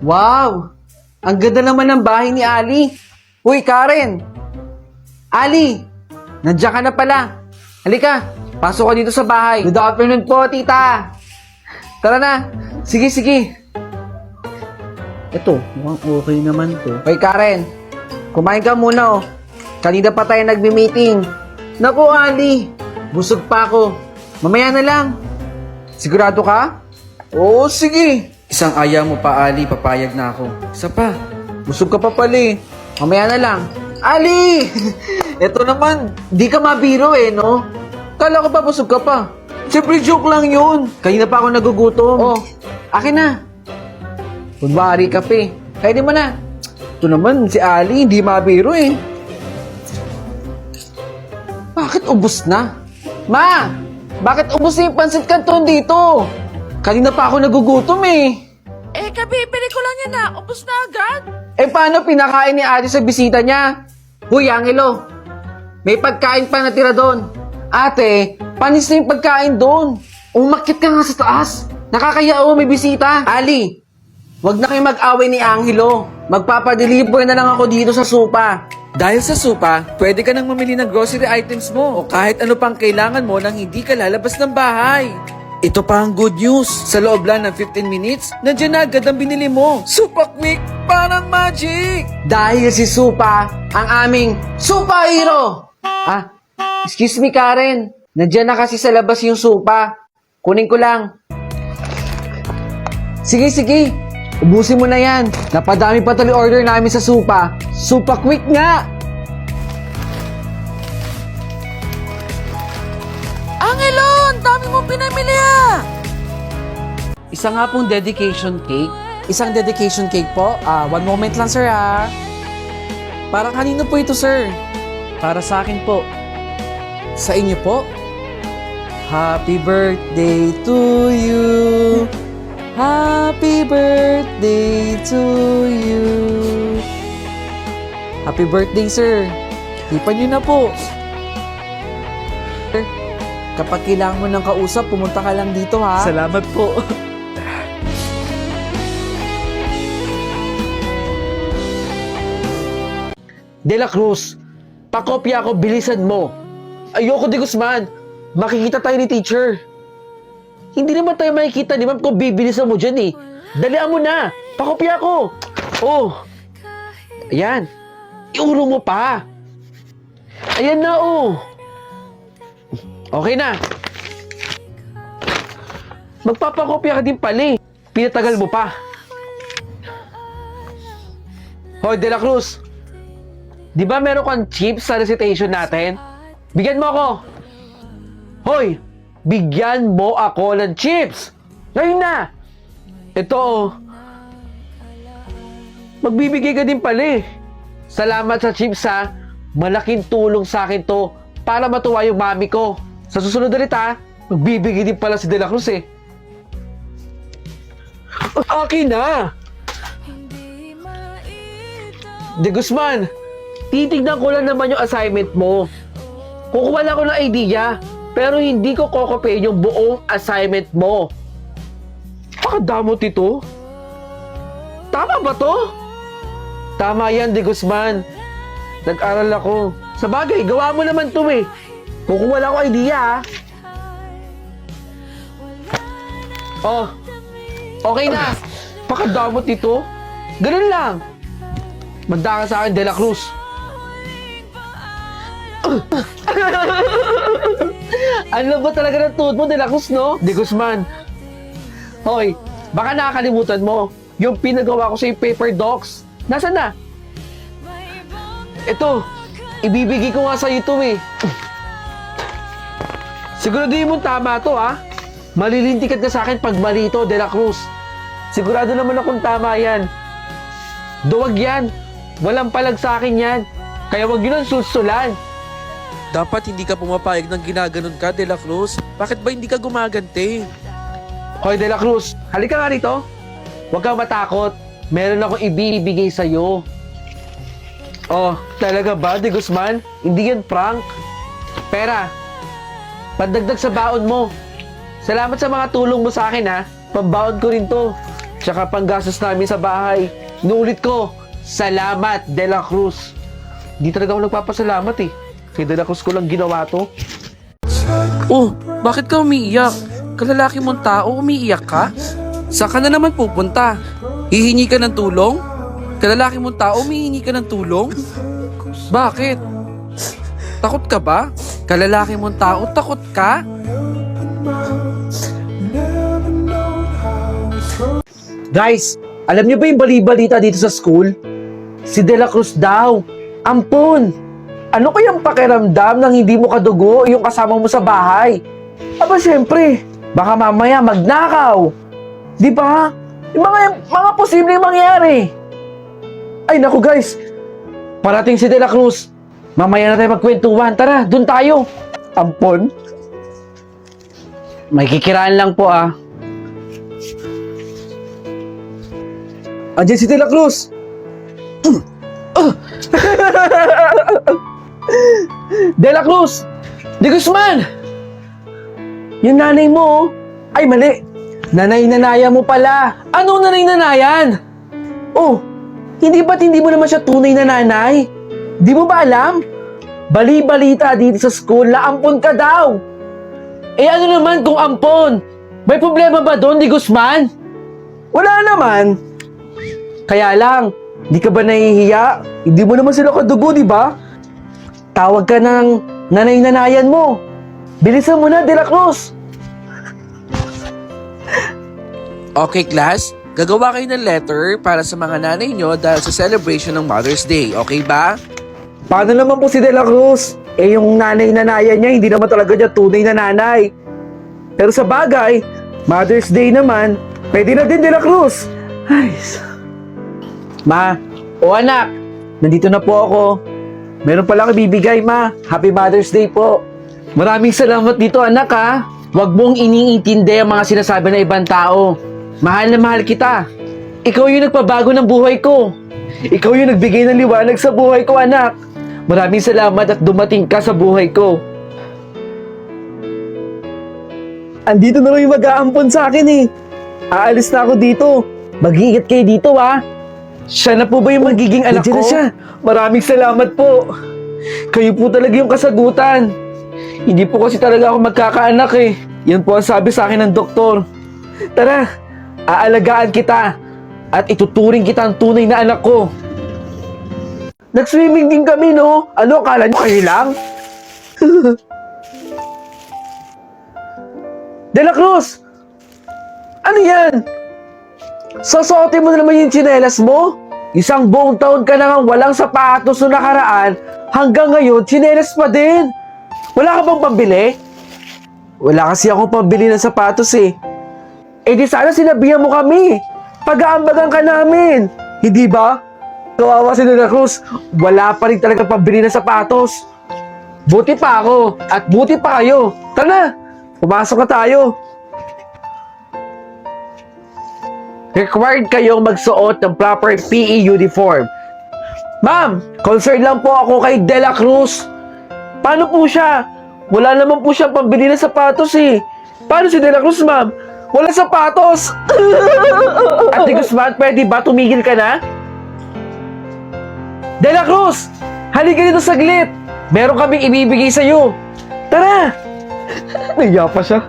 Wow! Ang ganda naman ng bahay ni Ali. Uy, Karen! Ali! Nandiyan ka na pala. Halika, pasok ka dito sa bahay. Good afternoon po, tita. Tara na. Sige, sige. Ito, mukhang okay naman to. Hoy, Karen. Kumain ka muna, oh. Kanina pa tayo nagbi-meeting. Naku, Ali. Busog pa ako. Mamaya na lang. Sigurado ka? Oo, sige. Isang aya mo pa, Ali. Papayag na ako. Isa pa. Busog ka pa pala eh. Mamaya na lang. Ali! Ito naman, di ka mabiro eh, no? Kala ko pa busog ka pa. Siyempre, joke lang yun. Kanina pa ako nagugutom. Oh, akin na. Kunwari ka pa eh. Kainin mo na. Ito naman, si Ali, hindi mabiro eh. Bakit ubos na? Ma! Bakit ubos na yung pansit canton dito? Kanina pa ako nagugutom eh. Eh, kabibili ko lang yan na. Ubus na agad. Eh, paano pinakain ni Ate sa bisita niya? Huy, Angelo, may pagkain pa natira doon. Ate, panis na yung pagkain doon. Umakit ka nga sa taas. Nakakaya may bisita. Ali, wag na kayo mag-away ni Angelo. Magpapadeliver na lang ako dito sa Supa. Dahil sa Supa, pwede ka nang mamili ng grocery items mo o kahit ano pang kailangan mo nang hindi ka lalabas ng bahay. Ito pa ang good news. Sa loob lang ng 15 minutes, nandiyan na agad ang binili mo. Super quick, parang magic! Dahil si Supa, ang aming superhero! Ah, excuse me Karen. Nandiyan na kasi sa labas yung Supa. Kunin ko lang. Sige, sige. Ubusin mo na yan. Napadami pa tuloy order namin sa Supa. Super quick nga! Angelo, ang dami mong pinamili ah. Isa nga pong dedication cake. Isang dedication cake po. One moment lang, sir, ha? Parang kanino po ito, sir? Para sa akin po. Sa inyo po? Happy birthday to you. Happy birthday to you. Happy birthday, sir. Tipan nyo na po. Sir, kapag kailangan mo ng kausap, pumunta ka lang dito, ha? Salamat po. De La Cruz, pakopya ako, bilisan mo. Ayoko, De Guzman. Makikita tayo ni teacher. Hindi naman tayo makikita ni ma'am kung bibilisan mo dyan eh. Dalian mo na. Pakopya ako. Oh. Ayan. Iuro mo pa. Ayan na oh. Okay na. Magpapakopya ka din pala eh. Pinatagal mo pa. Hoy, De La Cruz. Di ba meron kang chips sa recitation natin? Bigyan mo ako. Hoy, bigyan mo ako ng chips. Ngayon na. Ito oh. Magbibigay ka din pala eh. Salamat sa chips ha. Malaking tulong sa akin to para matuwa yung mami ko. Sa susunod ulit ha, magbibigay din pala si De La Cruz eh. Akin na. De Guzman, titignan ko lang naman yung assignment mo. Kukuha lang ako ng idea, pero hindi ko kokopihin yung buong assignment mo. Pakadamot ito. Tama ba to? Tama yan, De Guzman. Nag-aral ako. Sa bagay, gawa mo naman to eh. Kukuha lang ako idea ha. Oh, okay na. Pakadamot ito. Ganun lang. Manda ka sa akin, De La Cruz. Ano ba talaga ng tuhod mo, De La Cruz, no? De Guzman. Hoy, baka nakakalimutan mo. Yung pinagawa ko sa yung paper docs. Nasaan na? Ito, ibibigay ko nga sa ito eh. Siguraduhin mo tama to ha. Malilintikat ka sa akin pag mali ito, De La Cruz. Sigurado naman akong tama yan. Duwag yan. Walang palag sa akin yan. Kaya wag yun ang susulan. Dapat hindi ka pumapayag ng ginaganon ka, De La Cruz. Bakit ba hindi ka gumaganti? Hoy, De La Cruz, halika nga rito. Huwag kang matakot. Meron akong ibibigay sa'yo. Oh, talaga ba, De Guzman? Hindi yan prank. Pera. Pandagdag sa baon mo. Salamat sa mga tulong mo sa akin, ha. Pambaon ko rin to. tsaka panggastos namin sa bahay. Inuulit ko, salamat, De La Cruz. Di talaga ako nagpapasalamat eh. Kay De La Cruz ko lang ginawa to. Oh, bakit ka umiiyak? Kalalaki mong tao, umiiyak ka? Saan ka na naman pupunta? Hihingi ka ng tulong? Kalalaki mong tao, umihingi ka ng tulong? Bakit? Takot ka ba? Kalalaki mong tao, takot ka? Guys, alam niyo ba yung bali-balita dito sa school? Si De La Cruz daw. Ampon! Ano kayang pakiramdam nang hindi mo kadugo yung kasama mo sa bahay? Aba syempre, baka mamaya magnakaw. Di ba? Yung mga posibleng mangyari. Ay naku guys, parating si De La Cruz. Mamaya na tayo magkwentuhan. Tara, dun tayo. Ampon? May kikiraan lang po ah. Andiyan si De La Cruz. De La Cruz! De Guzman! Yung nanay mo, ay mali. Nanay-nanaya mo pala. Ano nanay-nanayan? Oh, hindi ba't hindi mo naman siya tunay na nanay? Di mo ba alam? Bali-balita dito sa school na ampon ka daw. Eh ano naman kung ampon? May problema ba doon, Di Guzman? Wala naman. Kaya lang, di ka ba nahihiya? Hindi mo naman sila kadugo, di ba? Tawag ka ng nanay-nanayan mo. Bilisan mo na, De La Cruz. Okay, class. Gagawa kayo ng letter para sa mga nanay nyo dahil sa celebration ng Mother's Day. Okay ba? Paano naman po si De La Cruz? Eh yung nanay-nanayan niya, hindi naman talaga niya tunay na nanay. Pero sa bagay, Mother's Day naman, pwede na din De La Cruz. Ay. Ma, o anak, nandito na po ako. Meron pala akong ibibigay, ma. Happy Mother's Day po. Maraming salamat dito, anak, ha. Huwag mong iniintindi ang mga sinasabi ng ibang tao. Mahal na mahal kita. Ikaw yung nagpabago ng buhay ko. Ikaw yung nagbigay ng liwanag sa buhay ko, anak. Maraming salamat at dumating ka sa buhay ko. Andito na lang yung mag-aampon sa akin, eh. Aalis na ako dito. Mag-iingat kayo dito, ha. Siya na po ba yung magiging anak ko? Siya. Maraming salamat po. Kayo po talaga yung kasagutan. Hindi po kasi talaga ako magkakaanak eh. Yan po ang sabi sa akin ng doktor. Tara, aalagaan kita at ituturing kita ang tunay na anak ko. Nag-swimming din kami, no? Ano, akala nyo kayo lang? De La Cruz! Ano yan? Sasuotin mo na naman yung tsinelas mo? Isang buong taon ka na nga walang sapatos na nakaraan, hanggang ngayon, tsinelas pa din. Wala ka bang pambili? Wala kasi akong pambili ng sapatos eh. Eh di sana sinabihan mo kami. Pag-aambagan ka namin. Hindi ba? Kawawa si De La Cruz, wala pa rin talaga pambili ng sapatos. Buti pa ako at buti pa kayo. Tara na, pumasok na tayo. Required kayong magsuot ng proper PE uniform. Ma'am, concerned lang po ako kay De La Cruz. Paano po siya? Wala naman po siyang pambili ng sapatos eh. Paano si De La Cruz, ma'am? Wala sapatos! Ate Guzman, pwede ba tumigil ka na? De La Cruz! Halika dito saglit! Meron kaming ibibigay sa'yo. Tara! Naiya pa siya.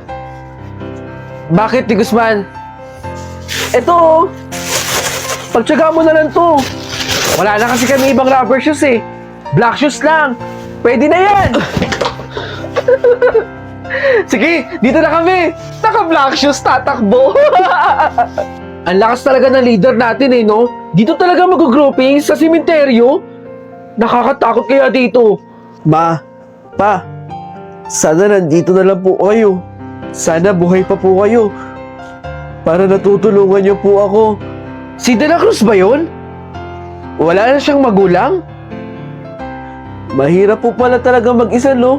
Bakit, Ate Guzman? Eto oh. Pagtsaga mo na lang to. Wala na kasi kami ibang rubber shoes eh. Black shoes lang. Pwede na yan. Sige, dito na kami. Naka-black shoes, tatakbo. Ang lakas talaga ng leader natin eh, no? Dito talaga mag-grouping sa simenteryo. Nakakatakot kaya dito. Ma, pa, sana nandito na lang po kayo. Sana buhay pa po kayo. Para natutulungan niyo po ako. Si De La Cruz ba yun? Wala na siyang magulang? Mahirap po pala talaga mag-isa, no?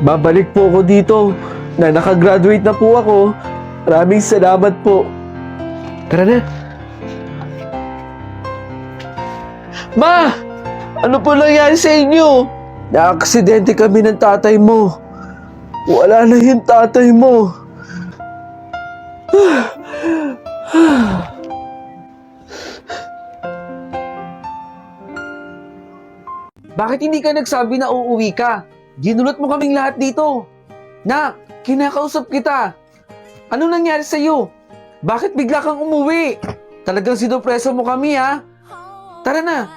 Babalik po ako dito na nakagraduate na po ako. Maraming salamat po. Tara na. Ma! Ano po nangyari sa inyo? Naaksidente kami ng tatay mo. Wala na yung tatay mo. Bakit hindi ka nagsabi na uuwi ka? Ginulot mo kaming lahat dito. Nak, kinakausap kita. Ano nangyari sa'yo? Bakit bigla kang umuwi? Talagang sinupreso mo kami, ha? Tara na.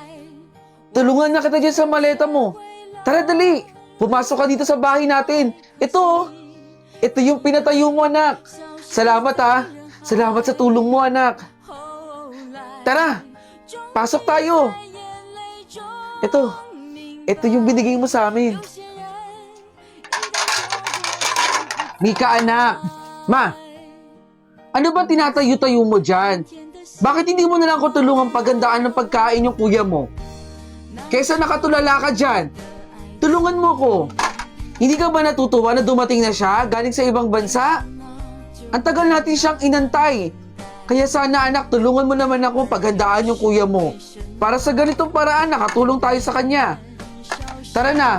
Tulungan na kita dyan sa maleta mo. Tara, dali. Pumasok ka dito sa bahay natin. Ito, oh. Ito yung pinatayo mo, anak. Salamat, ha. Salamat sa tulong mo, anak. Tara, pasok tayo. Ito yung binigay mo sa amin. Mika, anak. Ma, ano ba tinatayo-tayo mo dyan? Bakit hindi mo na lang ko tulungan pagandaan ng pagkain yung kuya mo? Kesa nakatulala ka dyan, tulungan mo ko. Hindi ka ba natutuwa na dumating na siya galing sa ibang bansa? Ang tagal natin siyang inantay. Kaya sana anak, tulungan mo naman ako paghandaan yung kuya mo. Para sa ganitong paraan, nakatulong tayo sa kanya. Tara na.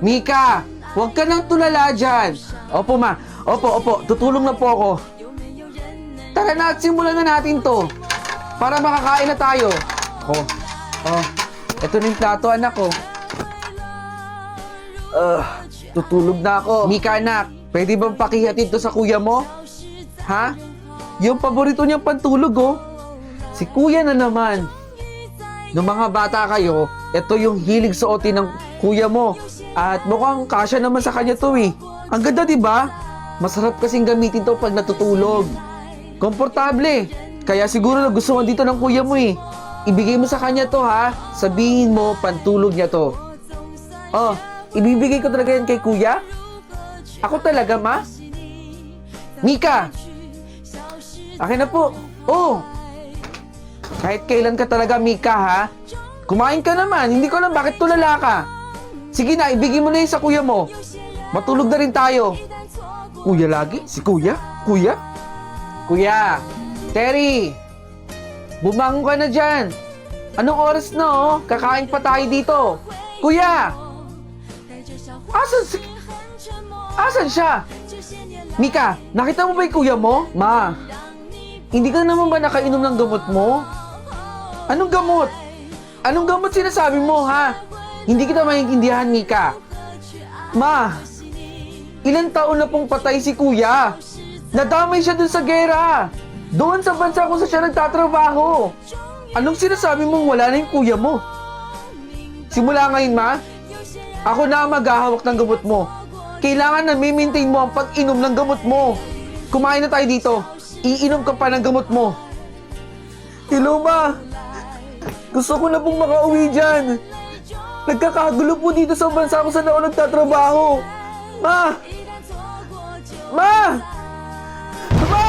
Mika, huwag ka nang tulala dyan. Opo ma, opo, tutulong na po ako. Tara na at simulan na natin to. Para makakain na tayo. Ito na yung plato anak ko. Tutulog na ako. Mika anak, pwede bang pakihatid to sa kuya mo? Ha? Yung paborito niyang pantulog oh. Si kuya na naman. Nung mga bata kayo, ito yung hilig suotin ng kuya mo. At mukhang kasya naman sa kanya to eh. Ang ganda diba? Masarap kasing gamitin to pag natutulog. Komportable. Kaya siguro nagustuhan dito ng kuya mo eh. Ibigay mo sa kanya to ha. Sabihin mo, pantulog niya to. Oh, ibibigay ko talaga yan kay kuya? Ako talaga, ma? Mika! Akin na po. Oh! Kahit kailan ka talaga, Mika, ha? Kumain ka naman. Hindi ko alam bakit tulala ka. Sige na, ibigay mo na yun sa kuya mo. Matulog na rin tayo. Kuya lagi? Si kuya? Kuya? Kuya! Terry! Bumangon ka na dyan. Anong oras na, oh? Kakain pa tayo dito. Kuya! Asan siya? Mika, nakita mo ba yung kuya mo? Ma, hindi ka naman ba nakainom ng gamot mo? Anong gamot? Anong gamot sinasabi mo, ha? Hindi kita maintindihan, Mika. Ma, ilang taon na pong patay si kuya. Nadamay siya dun sa gera. Doon sa bansa kung saan siya nagtatrabaho. Anong sinasabi mong wala na yung kuya mo? Simula ngayon, ma, ako na ang maghahawak ng gamot mo. Kailangan na maintain mo ang pag-inom ng gamot mo. Kumain na tayo dito. Iinom ka pa ng gamot mo. Hello, ma. Gusto ko na pong makauwi dyan. Nagkakagulo po dito sa bansa kung saan ako nagtatrabaho. Ma! Ma! Ma!